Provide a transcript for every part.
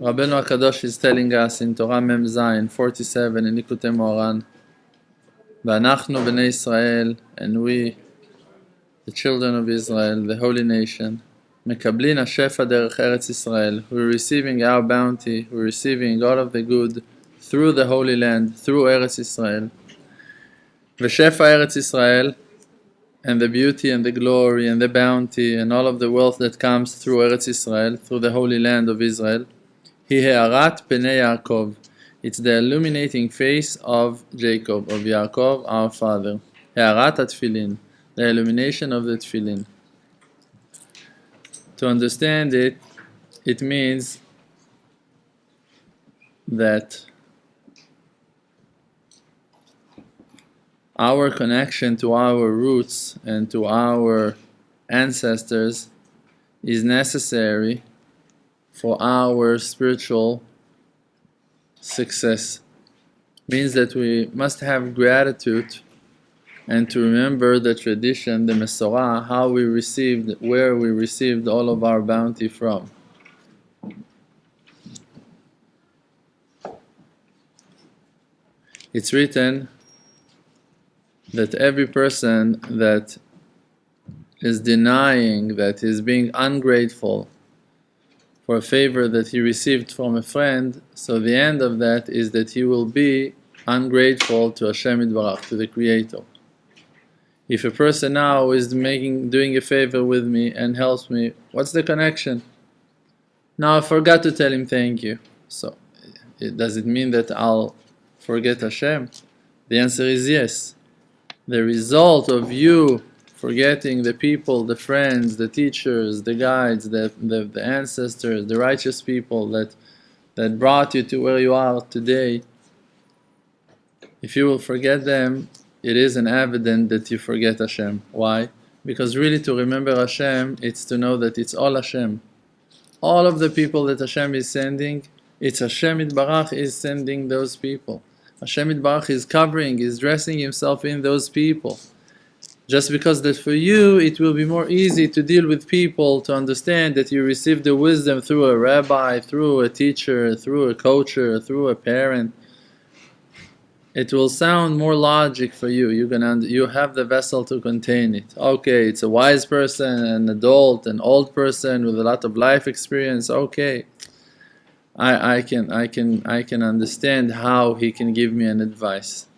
Rabbeinu HaKadosh is telling us in Torah Mem Zayin 47 in Likutei Moharan, V'anachnu b'nei Israel, and we, the children of Israel, the holy nation, Mekablin HaShefa derech Eretz Israel, we're receiving our bounty, we're receiving all of the good through the Holy Land, through Eretz Israel. V'shefa Eretz Israel, and the beauty and the glory and the bounty and all of the wealth that comes through Eretz Israel, through the Holy Land of Israel. Hi He'arat Penei Yaakov. It's the illuminating face of Jacob, of Yaakov, our father. He'arat HaTfilin, the illumination of the Tfilin. To understand it, it means that our connection to our roots and to our ancestors is necessary for our spiritual success. Means that we must have gratitude and to remember the tradition, the Mesorah, how we received, where we received all of our bounty from. It's written that every person that is denying, that is being ungrateful for a favor that he received from a friend, so the end of that is that he will be ungrateful to Hashem Yitbarach, to the Creator. If a person now is doing a favor with me and helps me, what's the connection? Now I forgot to tell him thank you. So, does it mean that I'll forget Hashem? The answer is yes. The result of you forgetting the people, the friends, the teachers, the guides, the ancestors, the righteous people that brought you to where you are today, if you will forget them, it is an evidence that you forget Hashem. Why? Because really to remember Hashem, it's to know that it's all Hashem. All of the people that Hashem is sending, it's Hashem Yitbarach is sending those people. Hashem Yitbarach is covering, is dressing Himself in those people. Just because that for you it will be more easy to deal with people, to understand that you received the wisdom through a rabbi, through a teacher, through a coacher, through a parent. It will sound more logic for you. You have the vessel to contain it. Okay, it's a wise person, an adult, an old person with a lot of life experience. Okay, I can understand how he can give me an advice.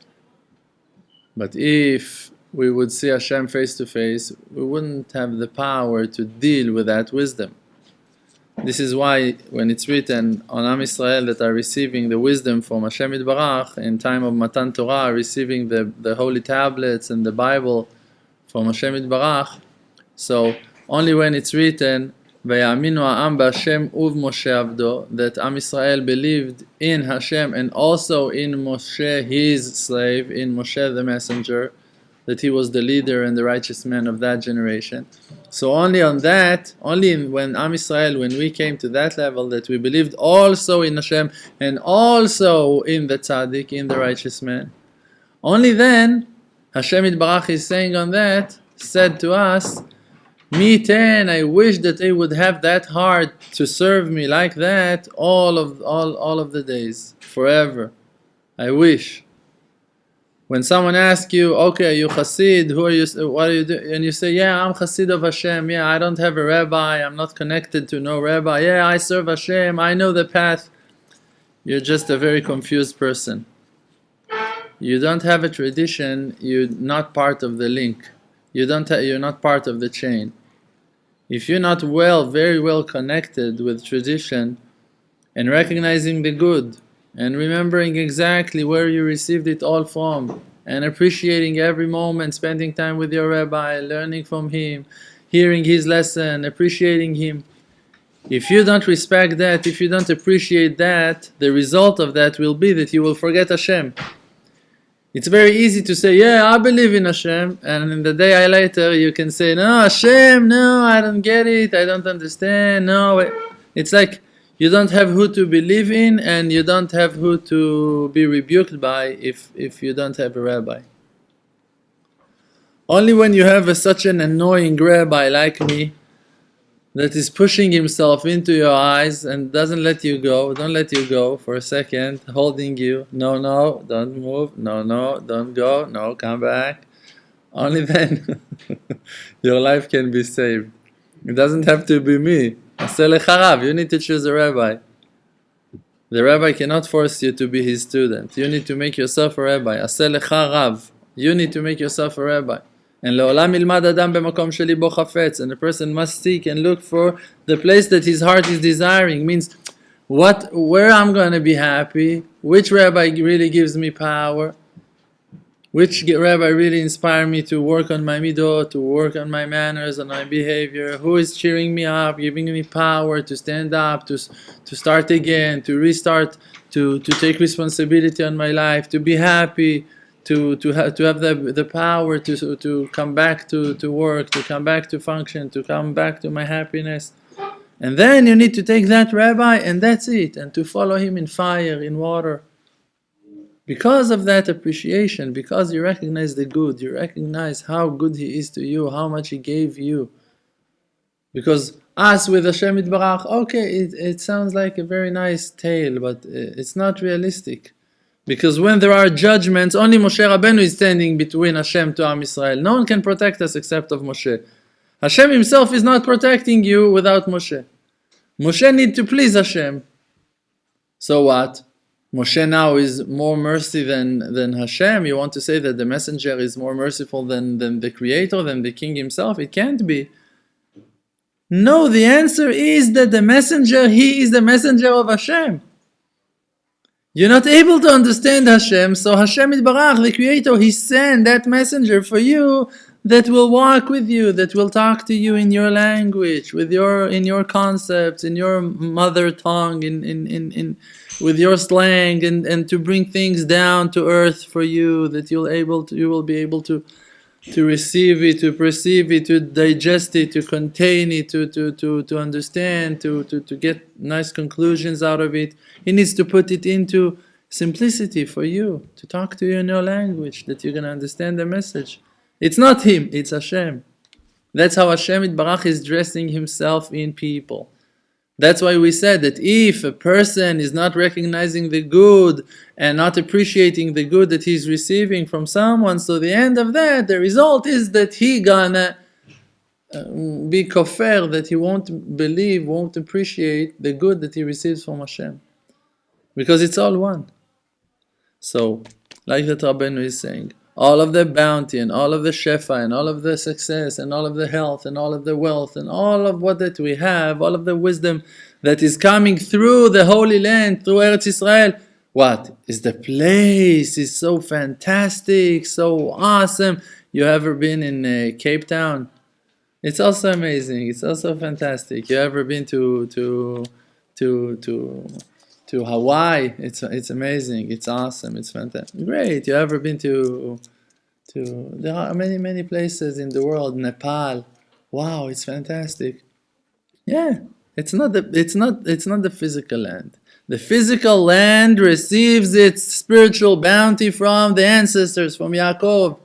But if we would see Hashem face to face, we wouldn't have the power to deal with that wisdom. This is why when it's written on Am Yisrael that are receiving the wisdom from Hashem Yitbarach in time of Matan Torah, receiving the holy tablets and the Bible from Hashem Yitbarach, so only when it's written Vayaminu ha'am b'Hashem uv-Moshe avdo, that Am Yisrael believed in Hashem and also in Moshe his slave, in Moshe the messenger, that he was the leader and the righteous man of that generation. So only on that, when Am Yisrael, when we came to that level, that we believed also in Hashem and also in the tzaddik, in the righteous man, only then Hashem Yitbarach is saying on that, said to us, me ten, I wish that they would have that heart to serve me like that all of the days, forever. I wish. When someone asks you, okay, you Chassid, who are you, what are you doing? And you say, yeah, I'm Chassid of Hashem, yeah, I don't have a rabbi, I'm not connected to no rabbi, yeah, I serve Hashem, I know the path. You're just a very confused person. You don't have a tradition, you're not part of the link. You're not part of the chain. If you're not very well connected with tradition and recognizing the good, and remembering exactly where you received it all from, and appreciating every moment, spending time with your rabbi, learning from him, hearing his lesson, appreciating him. If you don't respect that, if you don't appreciate that, the result of that will be that you will forget Hashem. It's very easy to say, yeah, I believe in Hashem, and in the day later you can say, no, Hashem, no, I don't get it, I don't understand, no. It's like, you don't have who to believe in, and you don't have who to be rebuked by if you don't have a rabbi. Only when you have such an annoying rabbi like me, that is pushing himself into your eyes and doesn't let you go, don't let you go for a second, holding you. No, no, don't move. No, no, don't go. No, come back. Only then your life can be saved. It doesn't have to be me. You need to choose a rabbi. The rabbi cannot force you to be his student. You need to make yourself a rabbi. You need to make yourself a rabbi. And לעולם ילמד אדם במקום שליבו חפץ. And a person must seek and look for the place that his heart is desiring. Means where I'm going to be happy, which rabbi really gives me power, which rabbi really inspired me to work on my midot, to work on my manners, on my behavior, who is cheering me up, giving me power to stand up, to start again, to restart, to take responsibility on my life, to be happy, to have the power to come back to work, to come back to function, to come back to my happiness. And then you need to take that rabbi and that's it, and to follow him in fire, in water. Because of that appreciation, because you recognize the good, you recognize how good he is to you, how much he gave you. Because us with Hashem Yitbarach, okay, it sounds like a very nice tale, but it's not realistic. Because when there are judgments, only Moshe Rabbeinu is standing between Hashem to Am Yisrael. No one can protect us except of Moshe. Hashem himself is not protecting you without Moshe. Moshe needs to please Hashem. So what? Moshe now is more mercy than Hashem? You want to say that the messenger is more merciful than the creator, than the king himself? It can't be. No, the answer is that the messenger, he is the messenger of Hashem. You're not able to understand Hashem, so Hashem Yitbarach, the creator, he sent that messenger for you that will walk with you, that will talk to you in your language, in your concepts, in your mother tongue, with your slang, and to bring things down to earth for you, that you will be able to receive it, to perceive it, to digest it, to contain it, to understand, to get nice conclusions out of it. He needs to put it into simplicity for you, to talk to you in your language, that you're going to understand the message. It's not him, it's Hashem. That's how Hashem Yitbarach is dressing himself in people. That's why we said that if a person is not recognizing the good and not appreciating the good that he's receiving from someone, so the end of that, the result is that he gonna be kafir, that he won't believe, won't appreciate the good that he receives from Hashem. Because it's all one. So, like that Rabbeinu is saying, all of the bounty and all of the shefa and all of the success and all of the health and all of the wealth and all of what that we have, all of the wisdom that is coming through the Holy Land, through Eretz Israel, what? Is the place is so fantastic, so awesome. You ever been in Cape Town? It's also amazing. It's also fantastic. You ever been to Hawaii? It's amazing. It's awesome. It's fantastic. Great. You ever been to there are many places in the world. Nepal. Wow, it's fantastic. Yeah. It's not the physical land. The physical land receives its spiritual bounty from the ancestors, from Yaakov.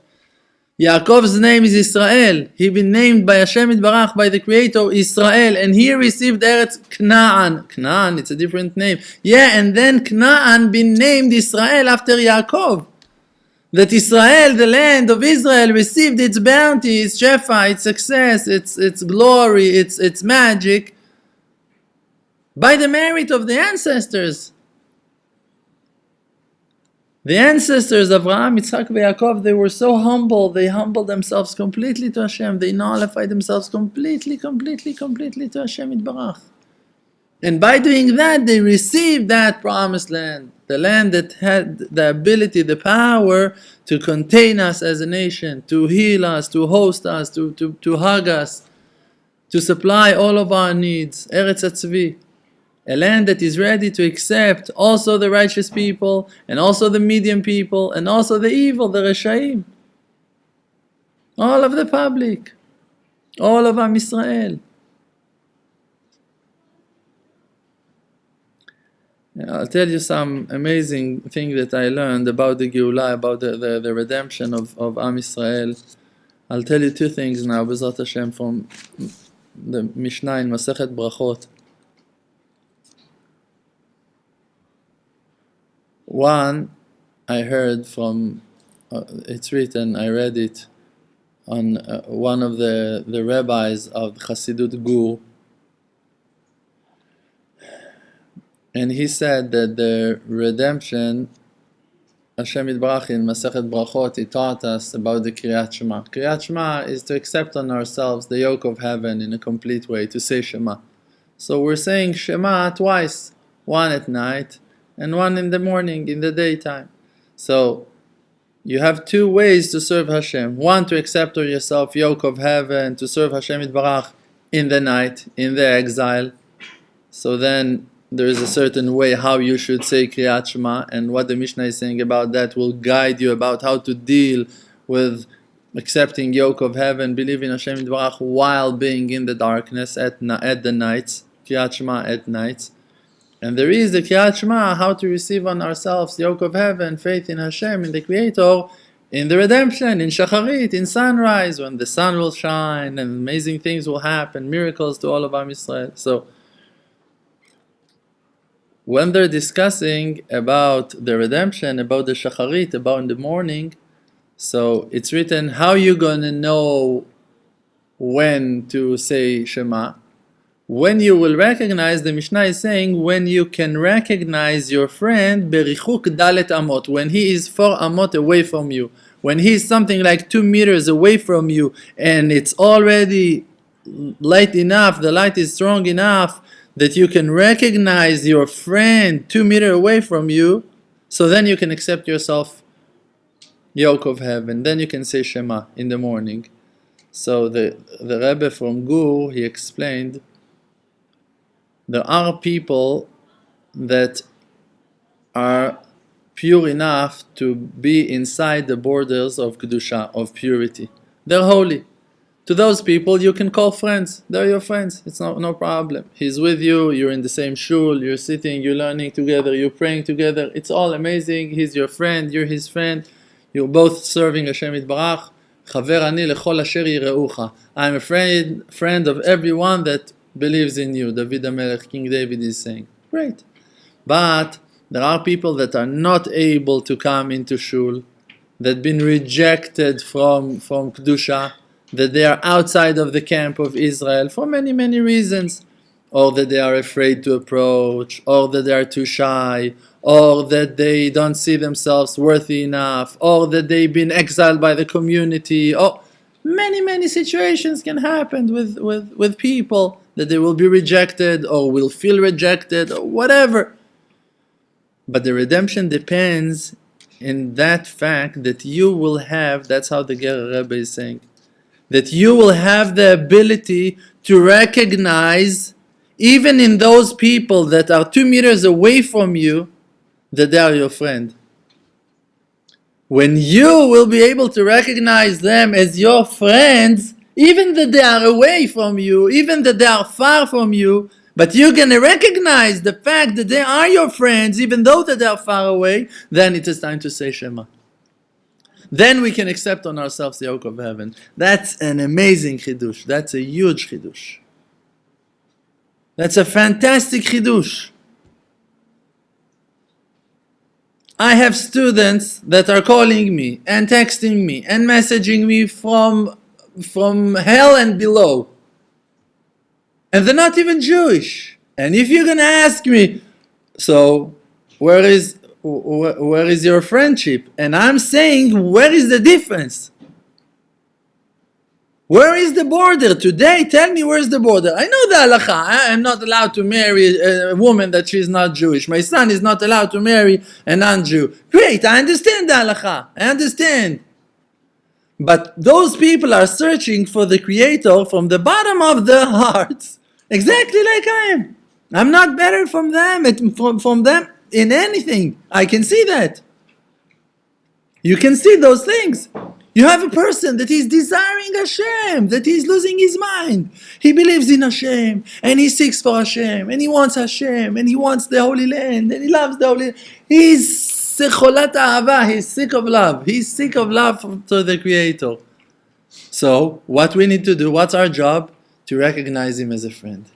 Yaakov's name is Israel. He been named by Hashem Yitbarach, by the Creator, Israel, and he received Eretz Canaan. Canaan, it's a different name. Yeah, and then Canaan been named Israel after Yaakov. That Israel, the land of Israel, received its bounty, its shefa, its success, its glory, its magic, by the merit of the ancestors. The ancestors of Avraham, Yitzchak, and Yaakov, they were so humble, they humbled themselves completely to Hashem, they nullified themselves completely to Hashem Yitbarach. And by doing that, they received that promised land, the land that had the ability, the power to contain us as a nation, to heal us, to host us, to hug us, to supply all of our needs. Eretz Hatzvi. A land that is ready to accept also the righteous people, and also the medium people, and also the evil, the Reshaim. All of the public. All of Am Yisrael. I'll tell you some amazing thing that I learned about the Geulah, about the redemption of Am Yisrael. I'll tell you two things now, B'ezrat Hashem, from the Mishnah in Masechet Brachot. One, I heard from, it's written, I read it on one of the rabbis of Chassidut Gur, and he said that the redemption, Hashem Yitbarach in Masechet Brachot, he taught us about the Kriyat Shema. Kriyat Shema is to accept on ourselves the yoke of heaven in a complete way, to say Shema. So we're saying Shema twice, one at night and one in the morning, in the daytime. So you have two ways to serve Hashem. One, to accept on yourself yoke of heaven, to serve Hashem Yitbarach in the night, in the exile. So then there is a certain way how you should say Kriyat Shema, and what the Mishnah is saying about that will guide you about how to deal with accepting yoke of heaven, believing Hashem Yitbarach while being in the darkness at the nights, Kriyat Shema at nights. And there is the Kriyat Shema, how to receive on ourselves the yoke of heaven, faith in Hashem, in the Creator, in the redemption, in Shacharit, in sunrise, when the sun will shine and amazing things will happen, miracles to all of Am Yisrael. So when they're discussing about the redemption, about the Shacharit, about in the morning, so it's written, how you gonna know when to say Shema? When you will recognize, the Mishnah is saying, when you can recognize your friend, berichuk dalet amot, when he is 4 amot away from you, when he is something like 2 meters away from you, and it's already light enough, the light is strong enough, that you can recognize your friend 2 meters away from you, so then you can accept yourself yoke of heaven. Then you can say Shema in the morning. So the Rebbe from Gur, he explained, there are people that are pure enough to be inside the borders of Kedusha, of purity. They're holy. To those people, you can call friends. They're your friends. It's no problem. He's with you. You're in the same shul. You're sitting. You're learning together. You're praying together. It's all amazing. He's your friend. You're his friend. You're both serving Hashem Yitbarach. Chaver ani lechol asher yireucha. I'm a friend of everyone that believes in you. David HaMelech, King David is saying. Great. But there are people that are not able to come into shul, that have been rejected from Kedusha, that they are outside of the camp of Israel for many, many reasons, or that they are afraid to approach, or that they are too shy, or that they don't see themselves worthy enough, or that they've been exiled by the community, or many, many situations can happen with people, that they will be rejected, or will feel rejected, or whatever. But the redemption depends in that fact that you will have, that's how the Ger Rebbe is saying, that you will have the ability to recognize, even in those people that are 2 meters away from you, that they are your friend. When you will be able to recognize them as your friends, even that they are away from you, even that they are far from you, but you're going to recognize the fact that they are your friends, even though that they are far away, then it is time to say Shema. Then we can accept on ourselves the yoke of heaven. That's an amazing chidush. That's a huge chidush. That's a fantastic chidush. I have students that are calling me and texting me and messaging me from hell and below. And they're not even Jewish. And if you're going to ask me, so where is your friendship? And I'm saying, where is the difference? Where is the border? Today, tell me where's the border. I know the halacha. I am not allowed to marry a woman that she's not Jewish. My son is not allowed to marry a non-Jew. Great, I understand the halacha. I understand. But those people are searching for the Creator from the bottom of their hearts, exactly like I am. I'm not better from them in anything. I can see that. You can see those things. You have a person that is desiring Hashem, that is losing his mind. He believes in Hashem, and he seeks for Hashem, and he wants Hashem, and he wants the Holy Land, and he loves the Holy Land. He's secholat ahava, he's sick of love. He's sick of love to the Creator. So, what we need to do, what's our job? to recognize him as a friend,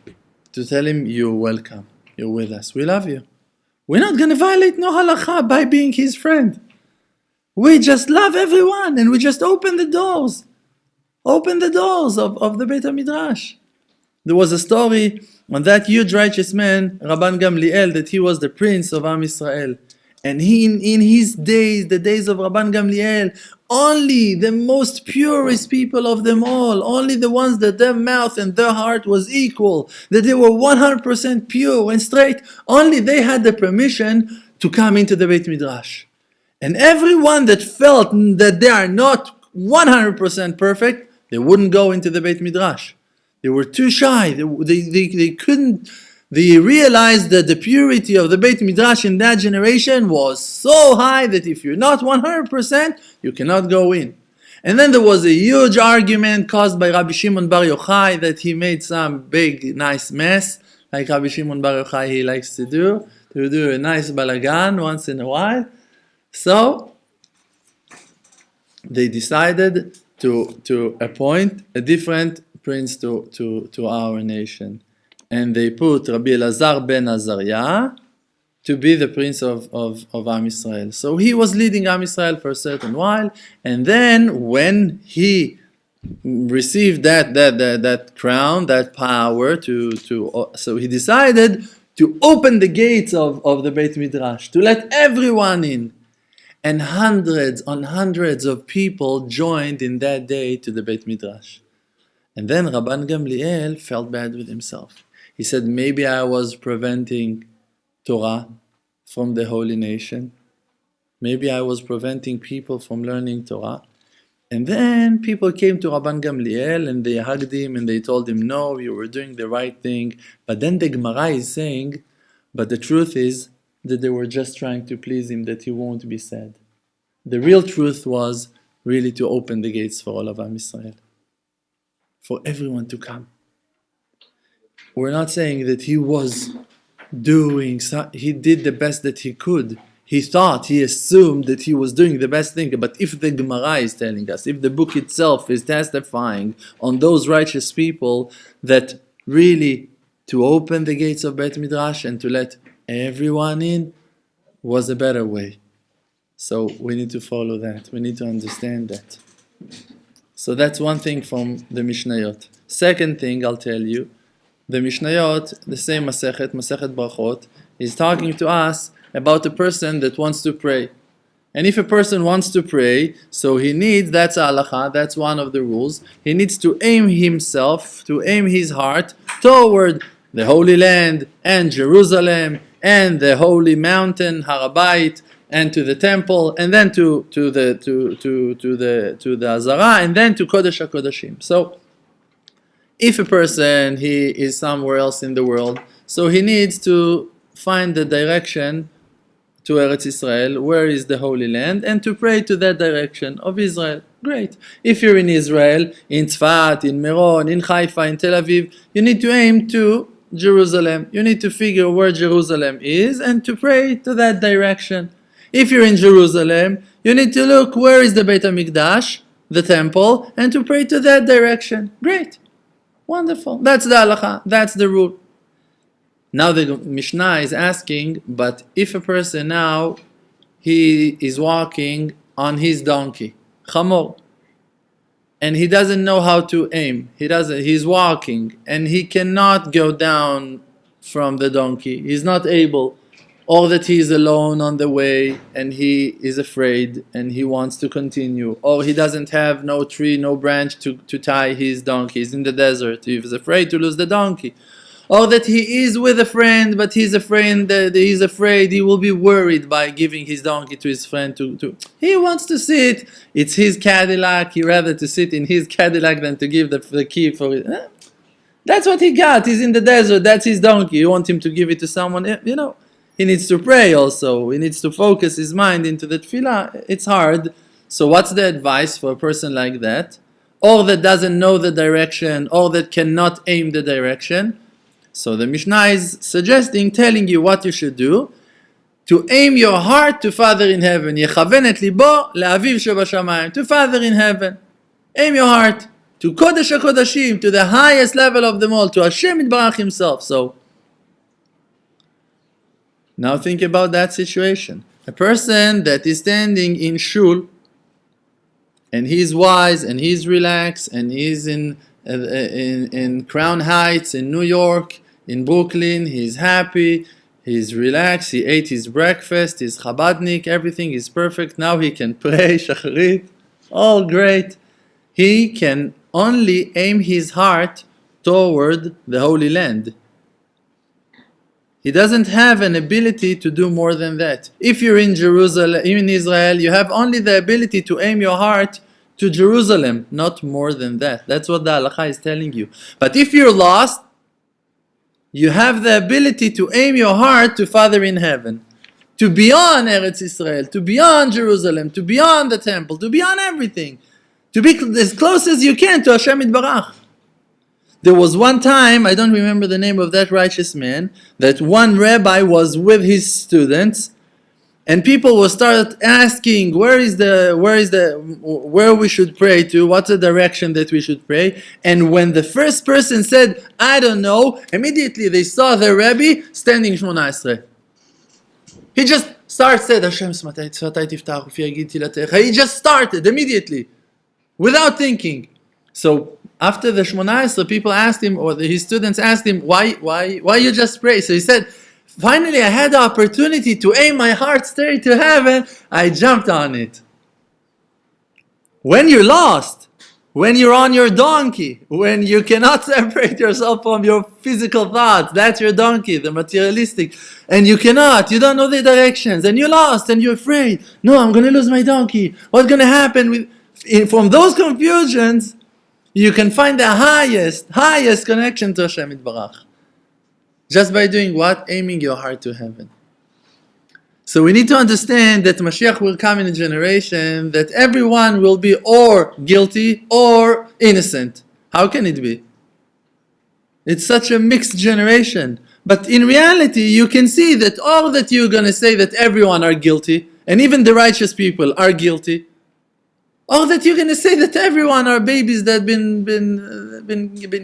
to tell him, you're welcome, you're with us, we love you. We're not going to violate no halakha by being his friend. We just love everyone, and we just open the doors of the Beit HaMidrash. There was a story on that huge righteous man, Rabban Gamliel, that he was the prince of Am Yisrael. And he, in his days, the days of Rabban Gamliel, only the most purest people of them all, only the ones that their mouth and their heart was equal, that they were 100% pure and straight, only they had the permission to come into the Beit Midrash. And everyone that felt that they are not 100% perfect, they wouldn't go into the Beit Midrash. They were too shy. They couldn't. They realized that the purity of the Beit Midrash in that generation was so high that if you're not 100%, you cannot go in. And then there was a huge argument caused by Rabbi Shimon Bar Yochai that he made some big, nice mess, like Rabbi Shimon Bar Yochai he likes to do a nice balagan once in a while. So they decided to appoint a different prince to our nation. And they put Rabbi Elazar ben Azariah to be the prince of Am Yisrael. So he was leading Am Yisrael for a certain while, and then when he received that crown, that power, so he decided to open the gates of the Beit Midrash, to let everyone in. And hundreds on hundreds of people joined in that day to the Beit Midrash. And then Rabban Gamliel felt bad with himself. He said, maybe I was preventing Torah from the holy nation. Maybe I was preventing people from learning Torah. And then people came to Rabban Gamliel and they hugged him and they told him, no, you were doing the right thing. But then the Gemara is saying, but the truth is that they were just trying to please him, that he won't be sad. The real truth was really to open the gates for all of Am Yisrael, for everyone to come. We're not saying that he was he did the best that he could. He assumed that he was doing the best thing. But if the Gemara is telling us, if the book itself is testifying on those righteous people, that really to open the gates of Beit Midrash and to let everyone in was a better way. So we need to follow that. We need to understand that. So that's one thing from the Mishnayot. Second thing I'll tell you, the Mishnayot, the same Masechet Brachot, is talking to us about a person that wants to pray. And if a person wants to pray, so he needs, that's halacha, that's one of the rules, he needs to aim his heart toward the Holy Land and Jerusalem and the holy mountain, Har HaBayit, and to the temple, and then to the Azara, and then to Kodesh HaKodashim. So if a person, he is somewhere else in the world, so he needs to find the direction to Eretz Israel, where is the Holy Land, and to pray to that direction of Israel. Great. If you're in Israel, in Tzfat, in Meron, in Haifa, in Tel Aviv, you need to aim to Jerusalem. You need to figure where Jerusalem is and to pray to that direction. If you're in Jerusalem, you need to look where is the Beit HaMikdash, the temple, and to pray to that direction. Great. Wonderful. That's the halacha. That's the rule. Now the Mishnah is asking, but if a person now, he is walking on his donkey, chamor, and he doesn't know how to aim. He's walking, and he cannot go down from the donkey. He's not able. Or that he is alone on the way, and he is afraid, and he wants to continue. Or he doesn't have no tree, no branch to tie his donkey. He's in the desert. He's afraid to lose the donkey. Or that he is with a friend, but he's afraid he will be worried by giving his donkey to his friend. He wants to sit. It's his Cadillac. He rather to sit in his Cadillac than to give the key for it. That's what he got. He's in the desert. That's his donkey. You want him to give it to someone? He needs to pray also. He needs to focus his mind into the tefillah. It's hard. So what's the advice for a person like that? Or that doesn't know the direction, or that cannot aim the direction. So the Mishnah is telling you what you should do. To aim your heart to Father in heaven. Yechaven et libo le'aviv shebashamayim. To Father in heaven. Aim your heart. to Kodesh HaKodashim, to the highest level of them all, to Hashem Yitbarach Himself. So, now think about that situation. A person that is standing in shul, and he's wise, and he's relaxed, and he's in Crown Heights, in New York, in Brooklyn, he's happy, he's relaxed, he ate his breakfast, he's Chabadnik, everything is perfect. Now he can pray Shacharit, all great. He can only aim his heart toward the Holy Land. He doesn't have an ability to do more than that. If you're in Jerusalem, in Israel, you have only the ability to aim your heart to Jerusalem, not more than that. That's what the halakha is telling you. But if you're lost, you have the ability to aim your heart to Father in heaven, to beyond Eretz Israel, to beyond Jerusalem, to beyond the temple, to beyond everything, to be as close as you can to Hashem Yitbarach. There was one time, I don't remember the name of that righteous man, that one rabbi was with his students, and people will start asking where we should pray to, what's the direction that we should pray. And when the first person said, I don't know, immediately they saw the Rebbe standing Shmona Esrei. He just said, Hashem smatay tiftach ufi yagid tilatecha. He just started immediately, without thinking. So after the Shmona Esrei, people asked him, or his students asked him, why you just pray? So he said, finally I had the opportunity to aim my heart straight to heaven. I jumped on it. When you're lost, when you're on your donkey, when you cannot separate yourself from your physical thoughts, that's your donkey, the materialistic, and you don't know the directions, and you're lost, and you're afraid. No, I'm going to lose my donkey. What's going to happen? From those confusions, you can find the highest connection to Hashem Yitbarach. Just by doing what? Aiming your heart to heaven. So we need to understand that Mashiach will come in a generation that everyone will be or guilty or innocent. How can it be? It's such a mixed generation. But in reality, you can see that all that you're going to say that everyone are guilty, and even the righteous people are guilty, or that you're going to say that everyone are babies that been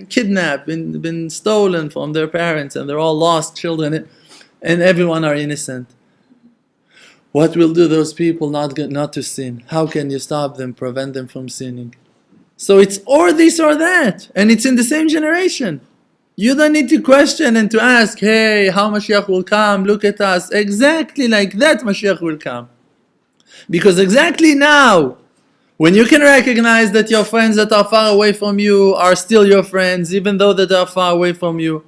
kidnapped, been stolen from their parents, and they're all lost children, and everyone are innocent. What will do those people not to sin? How can you stop them, prevent them from sinning? So it's or this or that, and it's in the same generation. You don't need to question and to ask, hey, how Mashiach will come? Look at us. Exactly like that Mashiach will come. Because exactly now, when you can recognize that your friends that are far away from you are still your friends, even though that they are far away from you.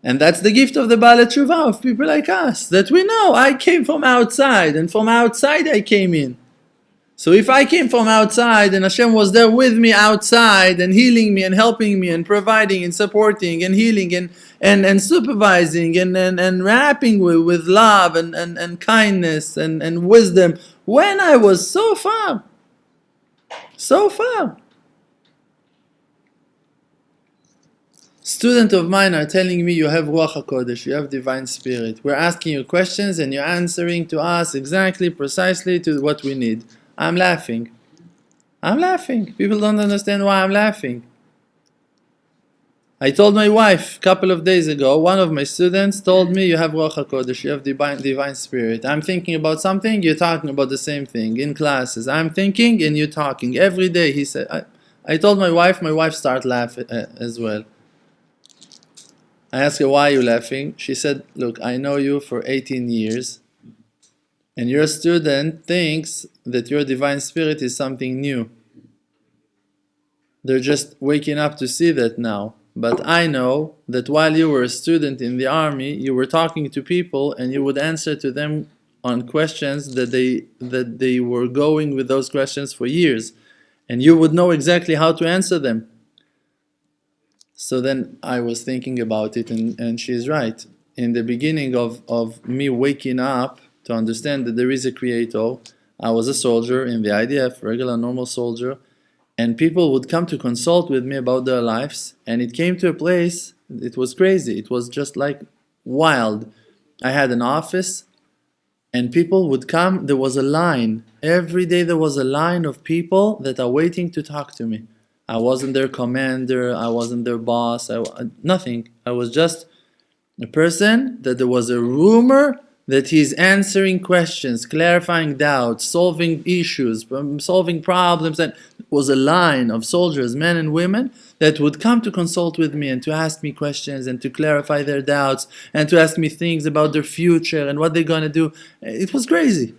And that's the gift of the Baalei Tshuva, of people like us, that we know I came from outside, and from outside I came in. So if I came from outside, and Hashem was there with me outside, and healing me, and helping me, and providing, and supporting, and healing, and supervising, and wrapping with love, and kindness, and wisdom, when I was so far, Students of mine are telling me you have Ruach HaKodesh, you have Divine Spirit. We're asking you questions and you're answering to us exactly, precisely to what we need. I'm laughing. People don't understand why I'm laughing. I told my wife a couple of days ago, one of my students told me you have Ruach HaKodesh, you have Divine Spirit. I'm thinking about something, you're talking about the same thing. In classes, I'm thinking and you're talking. Every day, he said, I told my wife started laughing as well. I asked her, why are you laughing? She said, look, I know you for 18 years, and your student thinks that your Divine Spirit is something new. They're just waking up to see that now. But I know that while you were a student in the army, you were talking to people and you would answer to them on questions that they were going with those questions for years. And you would know exactly how to answer them. So then I was thinking about it, and she's right. In the beginning of me waking up to understand that there is a creator, I was a soldier in the IDF, regular normal soldier, and people would come to consult with me about their lives, and it came to a place, it was crazy, it was just like wild. I had an office, and people would come, there was a line, every day there was a line of people that are waiting to talk to me. I wasn't their commander, I wasn't their boss, nothing. I was just a person that there was a rumor that he's answering questions, clarifying doubts, solving issues, solving problems, and it was a line of soldiers, men and women, that would come to consult with me and to ask me questions and to clarify their doubts and to ask me things about their future and what they're going to do. It was crazy.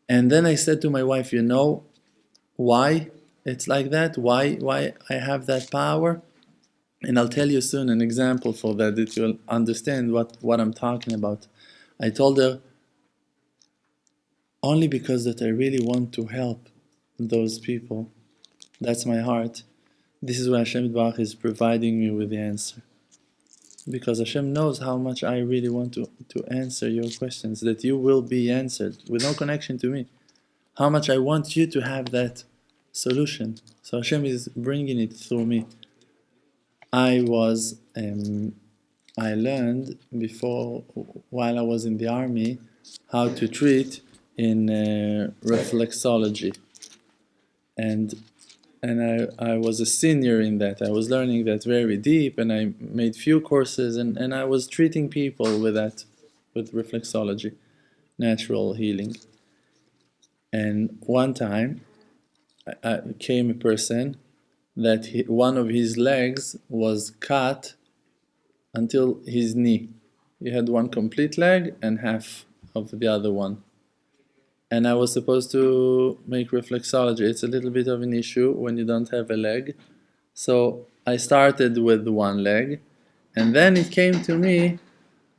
And then I said to my wife, you know why it's like that? Why I have that power? And I'll tell you soon an example for that you'll understand what I'm talking about. I told her, only because that I really want to help those people. That's my heart. This is why Hashem Baruch is providing me with the answer. Because Hashem knows how much I really want to answer your questions, that you will be answered with no connection to me. How much I want you to have that solution. So Hashem is bringing it through me. I learned before, while I was in the army, how to treat in reflexology. And I was a senior in that. I was learning that very deep, and I made few courses, and I was treating people with that, with reflexology, natural healing. And one time, came a person that one of his legs was cut until his knee. He had one complete leg and half of the other one. And I was supposed to make reflexology. It's a little bit of an issue when you don't have a leg. So I started with one leg, and then it came to me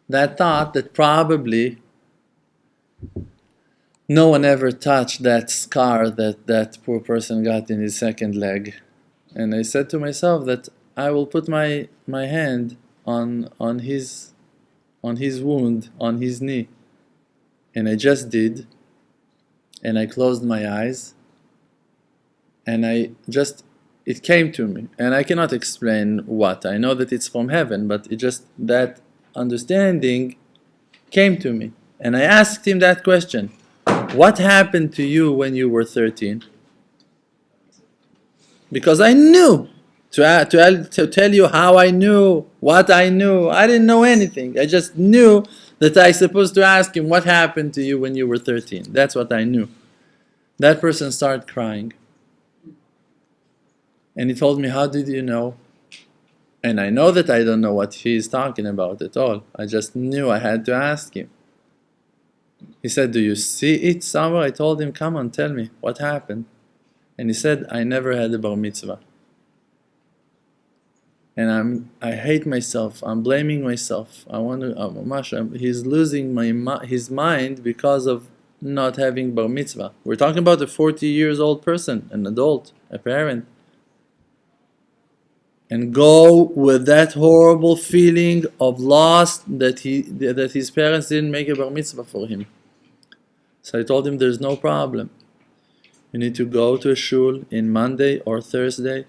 that thought that probably no one ever touched that scar that poor person got in his second leg. And I said to myself that I will put my hand on his wound, on his knee. And I just did. And I closed my eyes. And it came to me. And I cannot explain what. I know that it's from heaven, but that understanding came to me. And I asked him that question. What happened to you when you were 13? Because I knew, to tell you how I knew, what I knew. I didn't know anything. I just knew that I supposed to ask him, what happened to you when you were 13? That's what I knew. That person started crying. And he told me, how did you know? And I know that I don't know what he's talking about at all. I just knew I had to ask him. He said, do you see it somewhere? I told him, come on, tell me, what happened? And he said, I never had a bar mitzvah. And I hate myself, I'm blaming myself. He's losing his mind because of not having bar mitzvah. We're talking about a 40 years old person, an adult, a parent. And go with that horrible feeling of loss that his parents didn't make a bar mitzvah for him. So I told him, there's no problem. You need to go to a shul in Monday or Thursday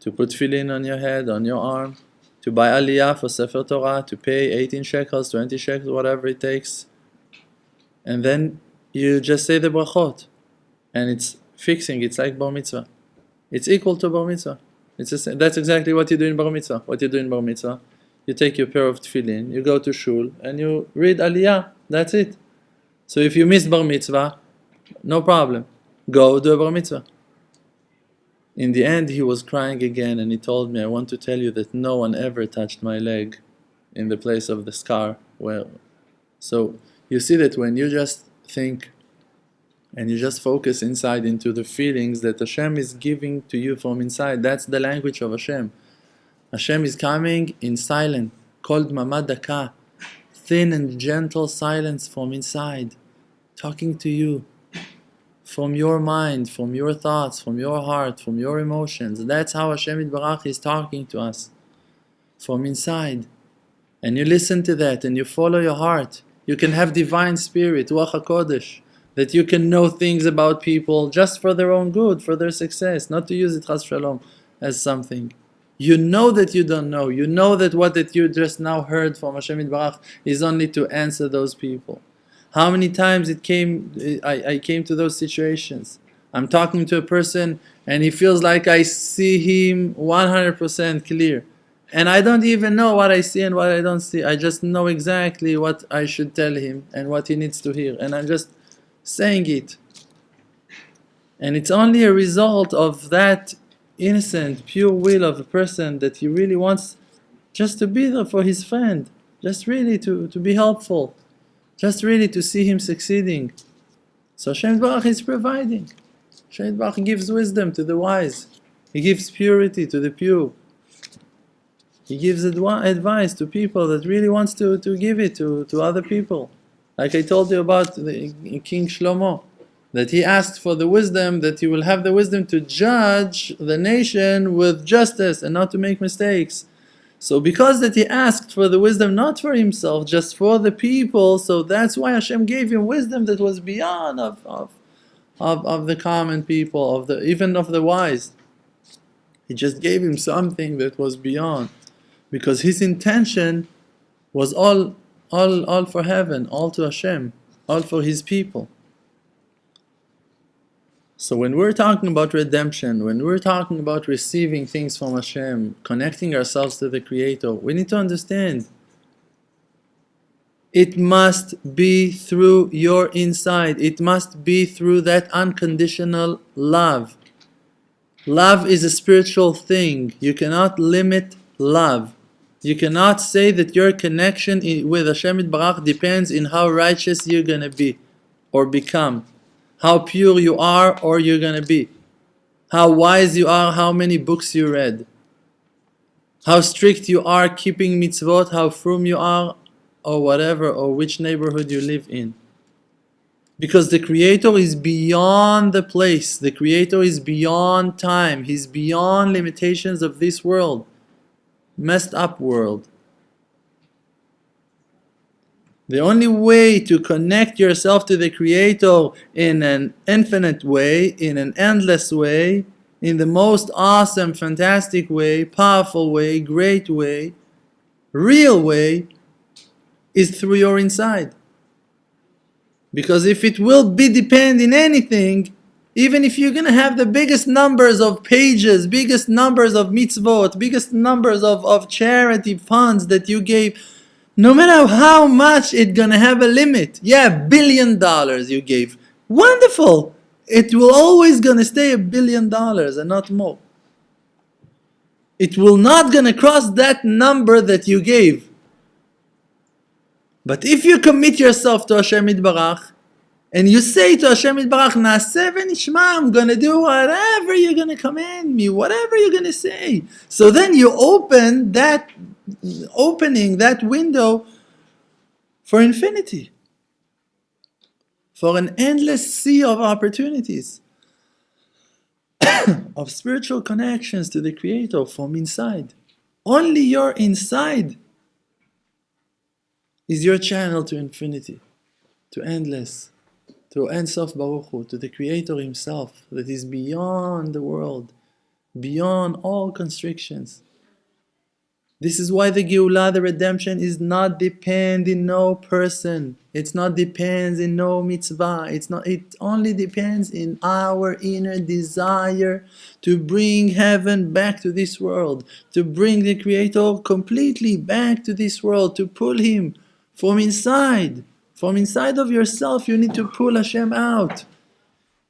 to put tefillin on your head, on your arm, to buy aliyah for Sefer Torah, to pay 18 shekels, 20 shekels, whatever it takes. And then you just say the brachot. And it's fixing, it's like bar mitzvah. It's equal to bar mitzvah. That's exactly what you do in bar mitzvah. What you do in bar mitzvah, you take your pair of tefillin, you go to shul, and you read aliyah. That's it. So if you miss bar mitzvah, no problem. Go do a bar mitzvah. In the end, he was crying again, and he told me, I want to tell you that no one ever touched my leg in the place of the scar. So you see that when you just think and you just focus inside into the feelings that Hashem is giving to you from inside, that's the language of Hashem. Hashem is coming in silent, called Mamad Daka, thin and gentle silence from inside, talking to you from your mind, from your thoughts, from your heart, from your emotions. That's how Hashem Yitbarach is talking to us, from inside. And you listen to that and you follow your heart. You can have divine spirit, Ruach HaKodesh, that you can know things about people just for their own good, for their success, not to use it, Chas Shalom, as something. You know that you don't know. You know that what that you just now heard from Hashem Yitbarach is only to answer those people. How many times I came to those situations? I'm talking to a person and he feels like I see him 100% clear. And I don't even know what I see and what I don't see. I just know exactly what I should tell him and what he needs to hear. And I'm just saying it. And it's only a result of that innocent, pure will of a person that he really wants just to be there for his friend. Just really to be helpful. Just really to see him succeeding. So Hashem Baruch is providing. Hashem Baruch gives wisdom to the wise. He gives purity to the pure. He gives advice to people that really wants to give it to other people. Like I told you about King Shlomo, that he asked for the wisdom, that he will have the wisdom to judge the nation with justice and not to make mistakes. So because that he asked for the wisdom not for himself, just for the people, so that's why Hashem gave him wisdom that was beyond of the common people, even of the wise. He just gave him something that was beyond. Because his intention was all for heaven, all to Hashem, all for his people. So when we're talking about redemption, when we're talking about receiving things from Hashem, connecting ourselves to the Creator, we need to understand it must be through your inside. It must be through that unconditional love. Love is a spiritual thing. You cannot limit love. You cannot say that your connection with Hashem Yitbarach depends in how righteous you're going to be or become, how pure you are or you're going to be, how wise you are, how many books you read, how strict you are keeping mitzvot, how frum you are, or whatever, or which neighborhood you live in. Because the Creator is beyond the place. The Creator is beyond time. He's beyond limitations of this world. Messed up world. The only way to connect yourself to the Creator in an infinite way, in an endless way, in the most awesome, fantastic way, powerful way, great way, real way, is through your inside. Because if it will be depend in anything, even if you're going to have the biggest numbers of pages, biggest numbers of mitzvot, biggest numbers of charity funds that you gave, no matter how much it's going to have a limit. Yeah, $1 billion you gave. Wonderful. It will always going to stay $1 billion and not more. It will not going to cross that number that you gave. But if you commit yourself to Hashem Yitbarach, and you say to Hashem Yitbarach, Naaseh v'nishma, I'm going to do whatever you're going to command me, whatever you're going to say. So then you open that window for infinity, for an endless sea of opportunities, of spiritual connections to the Creator from inside. Only your inside is your channel to infinity, to endless, to Ein Sof Baruch Hu, to the Creator Himself that is beyond the world, beyond all constrictions. This is why the Geulah, the redemption, is not depend in no person. It's not depends in no mitzvah. It only depends in our inner desire to bring heaven back to this world, to bring the Creator completely back to this world, to pull Him from inside. From inside of yourself, you need to pull Hashem out.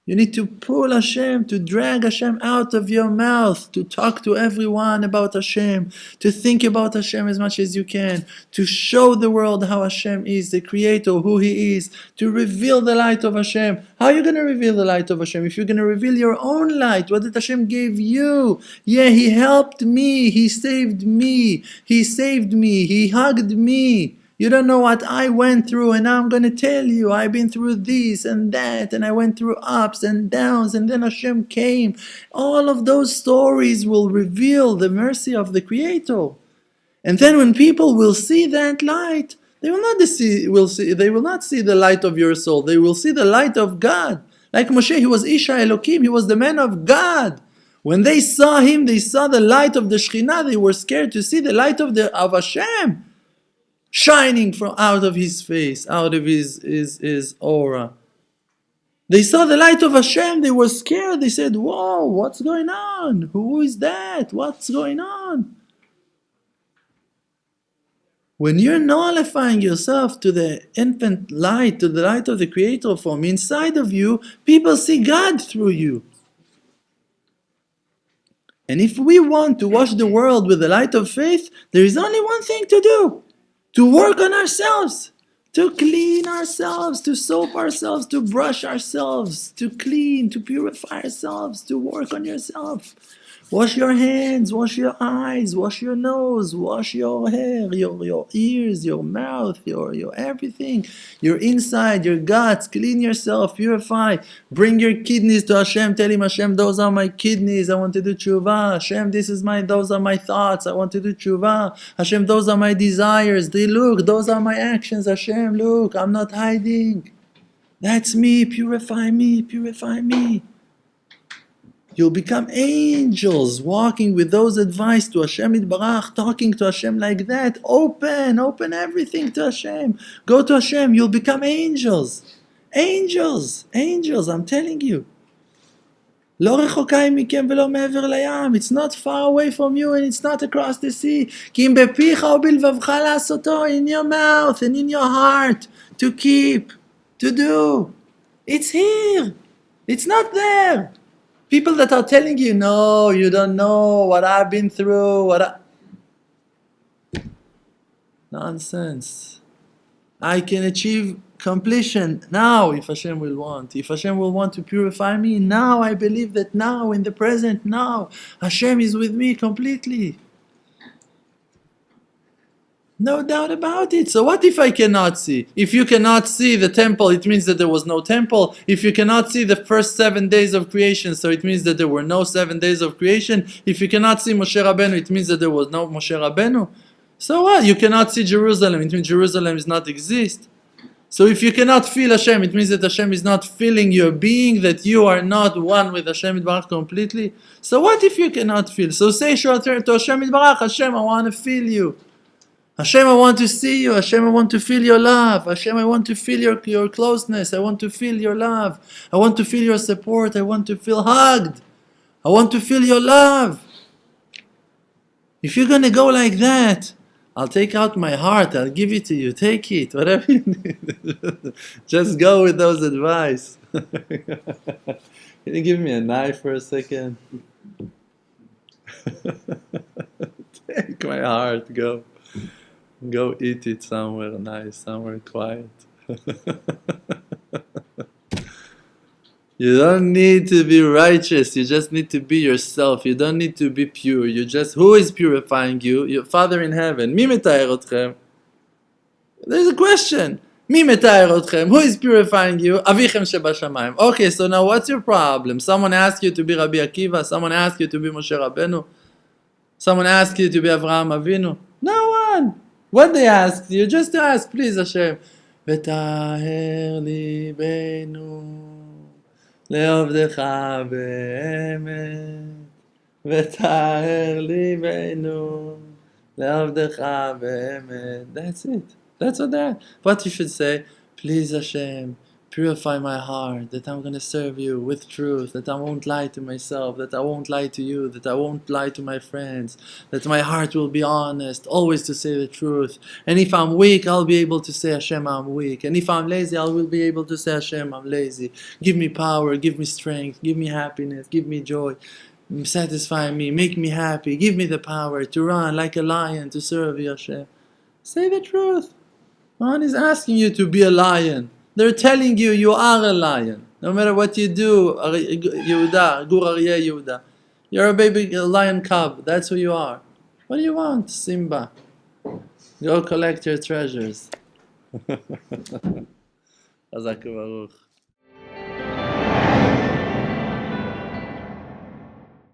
You need to pull Hashem, to drag Hashem out of your mouth, to talk to everyone about Hashem, to think about Hashem as much as you can, to show the world how Hashem is, the Creator, who He is, to reveal the light of Hashem. How are you going to reveal the light of Hashem? If you're going to reveal your own light, what did Hashem give you? Yeah, He helped me, He saved me, He hugged me. You don't know what I went through, and now I'm going to tell you, I've been through this and that, and I went through ups and downs, and then Hashem came. All of those stories will reveal the mercy of the Creator. And then when people will see that light, they will not see the light of your soul, they will see the light of God. Like Moshe, he was Isha Elokim, he was the man of God. When they saw him, they saw the light of the Shekhinah, they were scared to see the light of Hashem shining from out of his face, out of his aura. They saw the light of Hashem, they were scared, they said, whoa, what's going on? Who is that? What's going on? When you're nullifying yourself to the infinite light, to the light of the Creator from inside of you, people see God through you. And if we want to wash the world with the light of faith, there is only one thing to do: to work on ourselves, to clean ourselves, to soap ourselves, to brush ourselves, to clean, to purify ourselves, to work on yourself. Wash your hands, wash your eyes, wash your nose, wash your hair, your ears, your mouth, your everything, your inside, your guts. Clean yourself, purify. Bring your kidneys to Hashem. Tell Him, Hashem, those are my kidneys. I want to do tshuva. Hashem, those are my thoughts. I want to do tshuva. Hashem, those are my desires. Look, those are my actions. Hashem, look, I'm not hiding. That's me. Purify me. Purify me. You'll become angels walking with those advice to Hashem Yitbarach, talking to Hashem like that. Open everything to Hashem. Go to Hashem, you'll become angels. Angels, I'm telling you. לא רחוקה היא מכם ולא מעבר לים. It's not far away from you and it's not across the sea. כי אם בפיך ובלבבך לעשותו, in your mouth and in your heart, to keep, to do. It's here. It's not there. People that are telling you, no, you don't know what I've been through, Nonsense. I can achieve completion now if Hashem will want. If Hashem will want to purify me, now I believe that now, in the present, now, Hashem is with me completely. No doubt about it. So what if I cannot see? If you cannot see the temple, it means that there was no temple. If you cannot see the first 7 days of creation, so it means that there were no 7 days of creation. If you cannot see Moshe Rabbeinu, it means that there was no Moshe Rabbeinu. So what? You cannot see Jerusalem, it means Jerusalem does not exist. So if you cannot feel Hashem, it means that Hashem is not feeling your being, that you are not one with Hashem Yitbarach completely. So what if you cannot feel? So say to Hashem Yitbarach, Hashem, I want to feel you. Hashem, I want to see you. Hashem, I want to feel your love. Hashem, I want to feel your closeness. I want to feel your love. I want to feel your support. I want to feel hugged. I want to feel your love. If you're going to go like that, I'll take out my heart. I'll give it to you. Take it. Whatever you need. Just go with those advice. Can you give me a knife for a second? Take my heart. Go. Go eat it somewhere nice, somewhere quiet. You don't need to be righteous, you just need to be yourself. You don't need to be pure. Who is purifying you? Your Father in heaven. Mi metayer otchem? There's a question. Mi metayer otchem? Who is purifying you? Avichem shebashamayim. Okay, so now what's your problem? Someone asked you to be Rabbi Akiva? Someone asked you to be Moshe Rabbeinu? Someone asked you to be Avraham Avinu? No one. What they asked you, just to ask, please Hashem. ותאר ליבנו לעבדך באמת. ותאר ליבנו לעבדך באמת. That's it. That's what that. What you should say, please Hashem, purify my heart, that I'm going to serve you with truth, that I won't lie to myself, that I won't lie to you, that I won't lie to my friends, that my heart will be honest, always to say the truth. And if I'm weak, I'll be able to say, Hashem, I'm weak. And if I'm lazy, I will be able to say, Hashem, I'm lazy. Give me power, give me strength, give me happiness, give me joy, satisfy me, make me happy, give me the power to run like a lion to serve you, Hashem. Say the truth. No one is asking you to be a lion. They're telling you you are a lion. No matter what you do, Yehuda, Gur Aryeh Yehuda. You're a baby lion cub. That's who you are. What do you want, Simba? Go collect your treasures. Chazak u'baruch.